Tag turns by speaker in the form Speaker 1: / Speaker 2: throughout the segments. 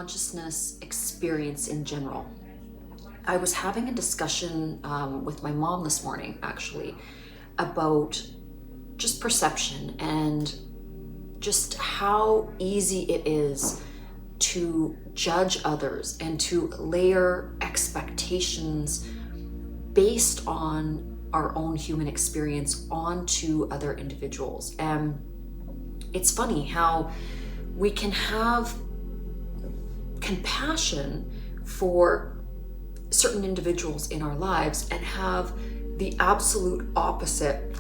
Speaker 1: consciousness experience in general. I was having a discussion with my mom this morning, actually, about just perception and just how easy it is to judge others and to layer expectations based on our own human experience onto other individuals. And it's funny how we can have compassion for certain individuals in our lives and have the absolute opposite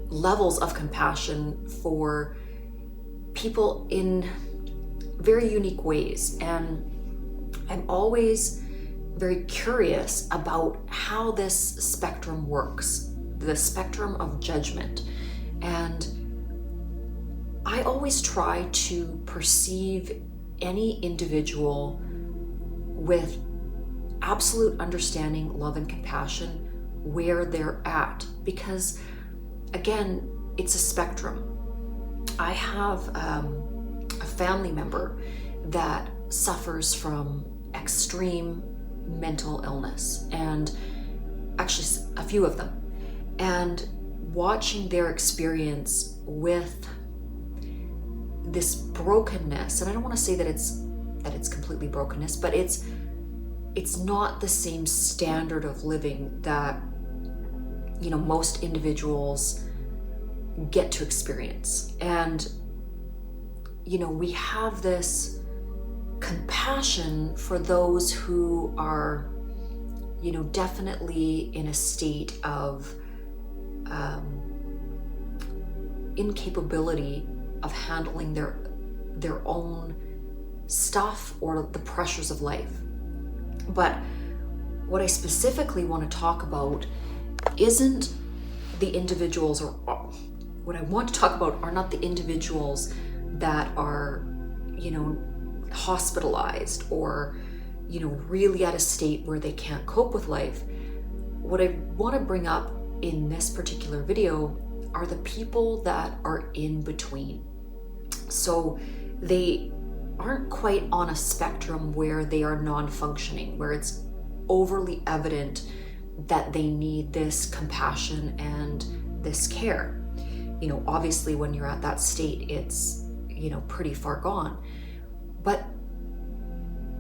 Speaker 1: levels of compassion for people in very unique ways. And I'm always very curious about how this spectrum works, the spectrum of judgment. And I always try to perceive any individual with absolute understanding, love, and compassion where they're at, because again, it's a spectrum. I have a family member that suffers from extreme mental illness, and actually a few of them, and watching their experience with this brokenness, and I don't want to say that it's completely brokenness, but it's not the same standard of living that most individuals get to experience. And we have this compassion for those who are definitely in a state of incapability of handling their own stuff or the pressures of life. But what I specifically want to talk about isn't the individuals, or what I want to talk about are not the individuals that are, hospitalized or, really at a state where they can't cope with life. What I want to bring up in this particular video are the people that are in between. So they aren't quite on a spectrum where they are non-functioning, where it's overly evident that they need this compassion and this care. Obviously when you're at that state, it's, pretty far gone. But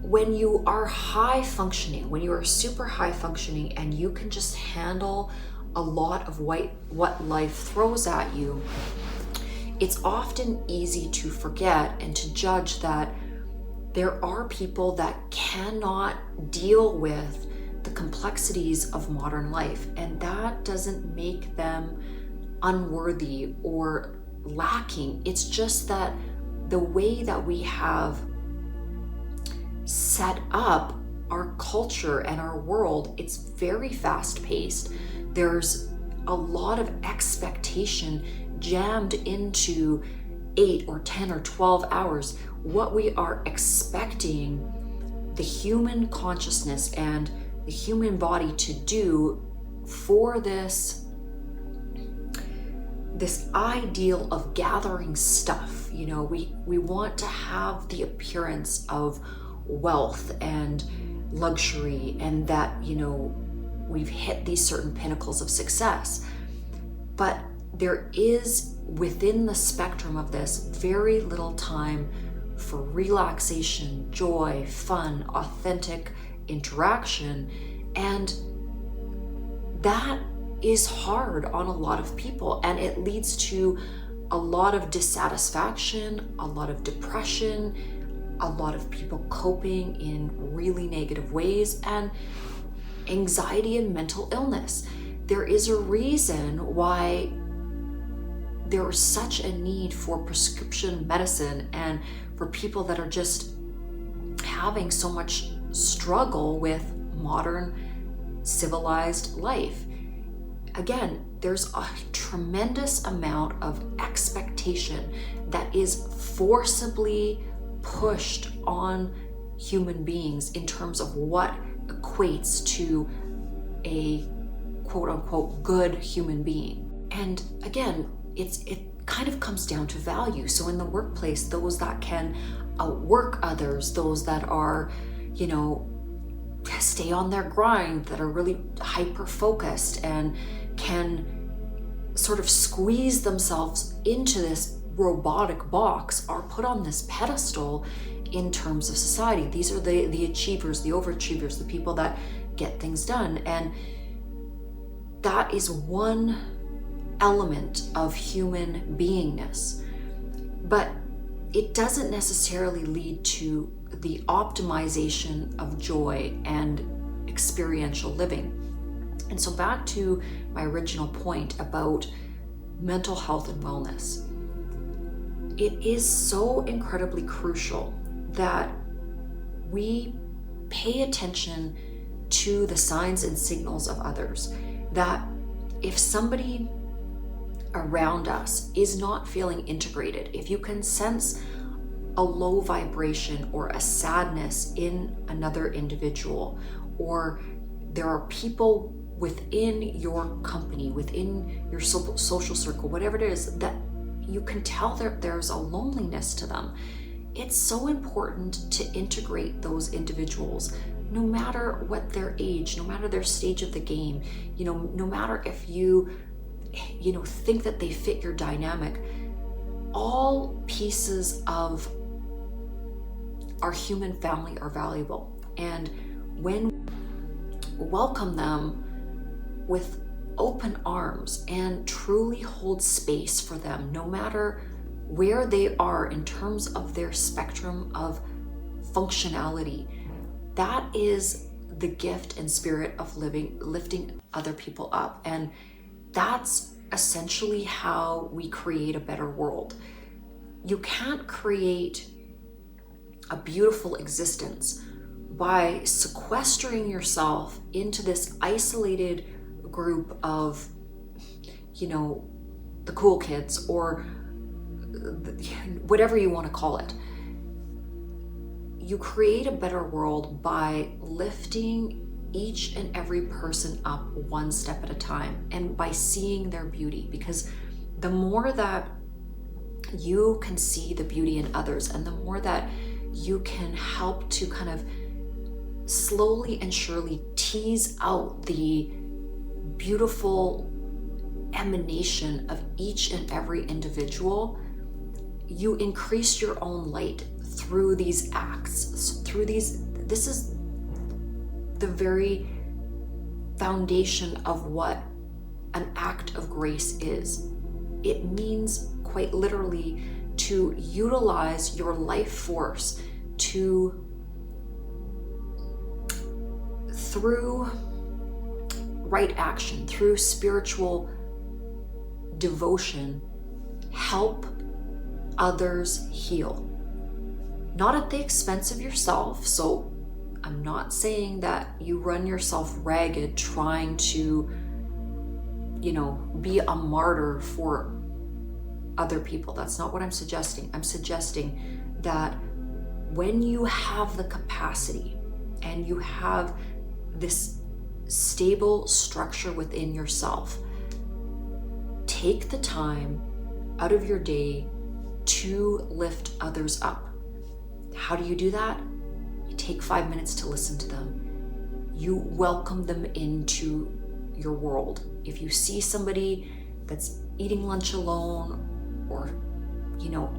Speaker 1: when you are high functioning, when you are super high functioning and you can just handle a lot of what life throws at you, it's often easy to forget and to judge that there are people that cannot deal with the complexities of modern life, and that doesn't make them unworthy or lacking. It's just that the way that we have set up our culture and our world, it's very fast-paced. There's a lot of expectation jammed into 8 or 10 or 12 hours. What we are expecting the human consciousness and the human body to do for this ideal of gathering stuff. We want to have the appearance of wealth and luxury, and that we've hit these certain pinnacles of success. But there is, within the spectrum of this, very little time for relaxation, joy, fun, authentic interaction. And that is hard on a lot of people, and it leads to a lot of dissatisfaction, a lot of depression, a lot of people coping in really negative ways, and anxiety and mental illness. There is a reason why there is such a need for prescription medicine and for people that are just having so much struggle with modern civilized life. Again, there's a tremendous amount of expectation that is forcibly pushed on human beings in terms of what equates to a quote-unquote good human being. And again, it kind of comes down to value. So in the workplace, those that can outwork others, those that are, stay on their grind, that are really hyper focused and can sort of squeeze themselves into this robotic box, are put on this pedestal in terms of society. These are the achievers, the overachievers, the people that get things done. And that is one element of human beingness. But it doesn't necessarily lead to the optimization of joy and experiential living. And so back to my original point about mental health and wellness. It is so incredibly crucial that we pay attention to the signs and signals of others. That if somebody around us is not feeling integrated, if you can sense a low vibration or a sadness in another individual, or there are people within your company, within your social circle, whatever it is, that you can tell that there's a loneliness to them, it's so important to integrate those individuals, no matter what their age, no matter their stage of the game, no matter if you think that they fit your dynamic. All pieces of our human family are valuable, and when we welcome them with open arms and truly hold space for them, no matter where they are in terms of their spectrum of functionality, that is the gift and spirit of lifting other people up. And that's essentially how we create a better world. You can't create a beautiful existence by sequestering yourself into this isolated group of, the cool kids, or whatever you want to call it. You create a better world by lifting each and every person up one step at a time, and by seeing their beauty, because the more that you can see the beauty in others, and the more that you can help to kind of slowly and surely tease out the beautiful emanation of each and every individual, you increase your own light through these acts, this is the very foundation of what an act of grace is. It means quite literally to utilize your life force through right action, through spiritual devotion, help others heal. Not at the expense of yourself. So I'm not saying that you run yourself ragged trying to, be a martyr for other people. That's not what I'm suggesting. I'm suggesting that when you have the capacity and you have this stable structure within yourself, take the time out of your day to lift others up. How do you do that? You take 5 minutes to listen to them. You welcome them into your world. If you see somebody that's eating lunch alone, or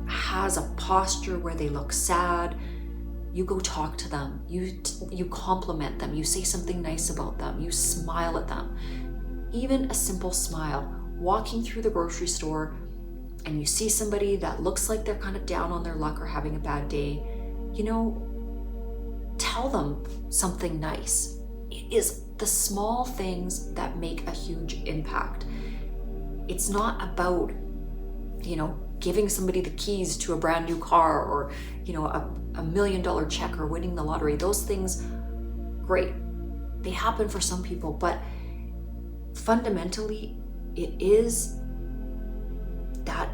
Speaker 1: has a posture where they look sad, you go talk to them. You compliment them. You say something nice about them. You smile at them. Even a simple smile. Walking through the grocery store and you see somebody that looks like they're kind of down on their luck or having a bad day, tell them something nice. It is the small things that make a huge impact. It's not about, giving somebody the keys to a brand new car, or, a $1 million check, or winning the lottery. Those things, great. They happen for some people, but fundamentally, it is that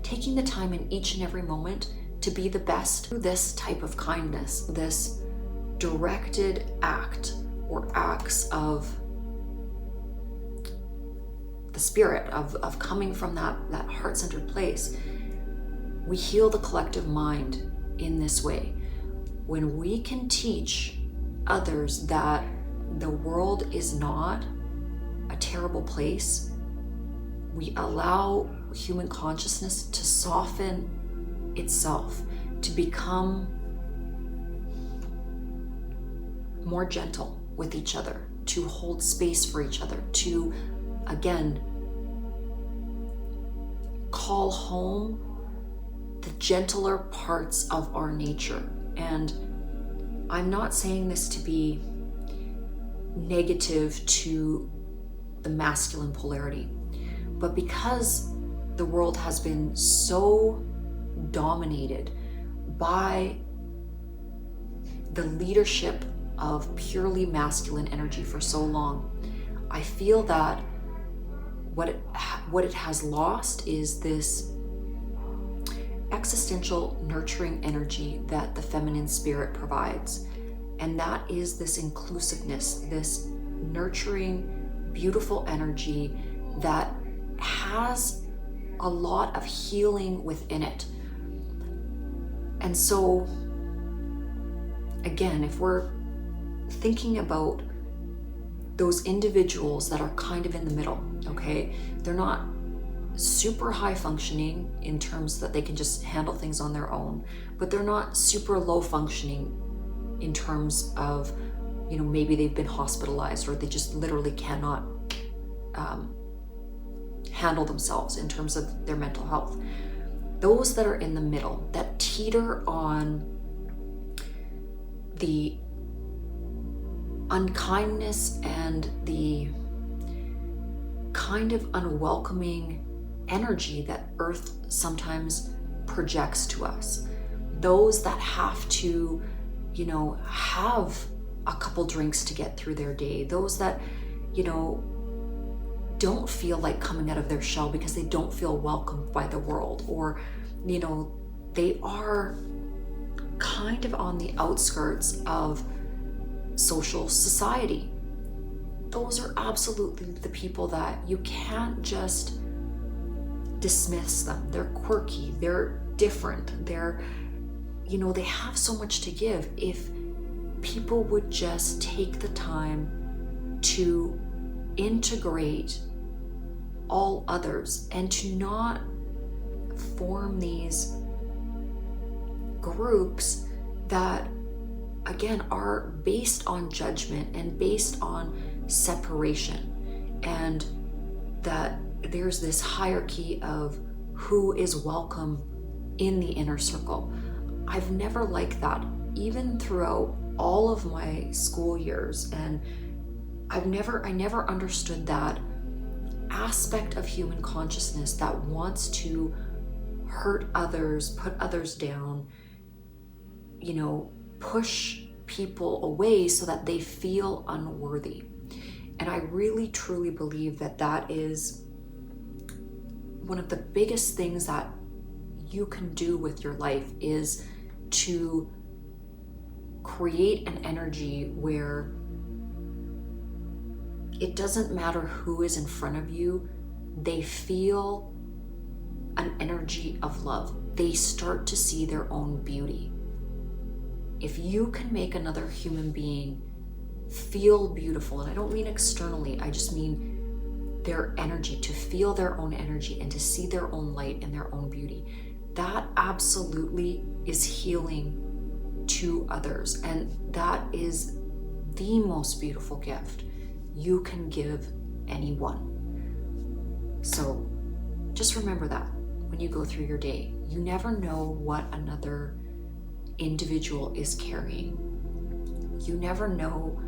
Speaker 1: taking the time in each and every moment to be the best through this type of kindness, this directed act or acts of the spirit of coming from that heart-centered place, we heal the collective mind in this way. When we can teach others that the world is not a terrible place, we allow human consciousness to soften itself, to become more gentle with each other, to hold space for each other, to, again, call home the gentler parts of our nature. And I'm not saying this to be negative to the masculine polarity, but because the world has been so dominated by the leadership of purely masculine energy for so long, I feel that what it has lost is this existential nurturing energy that the feminine spirit provides. And that is this inclusiveness, this nurturing, beautiful energy that has a lot of healing within it. And so, again, if we're thinking about those individuals that are kind of in the middle, okay? They're not super high functioning in terms that they can just handle things on their own, but they're not super low functioning in terms of, maybe they've been hospitalized or they just literally cannot handle themselves in terms of their mental health. Those that are in the middle, that teeter on the unkindness and the kind of unwelcoming energy that Earth sometimes projects to us. Those that have to, have a couple drinks to get through their day. Those that, don't feel like coming out of their shell because they don't feel welcomed by the world, or, they are kind of on the outskirts of social society. Those are absolutely the people that you can't just dismiss them. They're quirky, they're different, they're, they have so much to give. If people would just take the time to integrate all others and to not form these groups that, again, are based on judgment and based on separation, and that there's this hierarchy of who is welcome in the inner circle. I've never liked that, even throughout all of my school years, and I never understood that aspect of human consciousness that wants to hurt others, put others down, push people away so that they feel unworthy. And I really truly believe that that is one of the biggest things that you can do with your life, is to create an energy where it doesn't matter who is in front of you, they feel an energy of love. They start to see their own beauty. If you can make another human being feel beautiful, and I don't mean externally, I just mean their energy, to feel their own energy and to see their own light and their own beauty, that absolutely is healing to others. And that is the most beautiful gift you can give anyone. So just remember that when you go through your day, you never know what another individual is carrying. You never know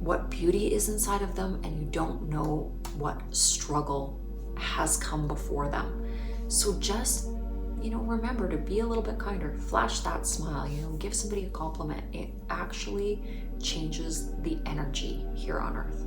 Speaker 1: what beauty is inside of them, and you don't know what struggle has come before them. So just, remember to be a little bit kinder, flash that smile, give somebody a compliment. It actually changes the energy here on Earth.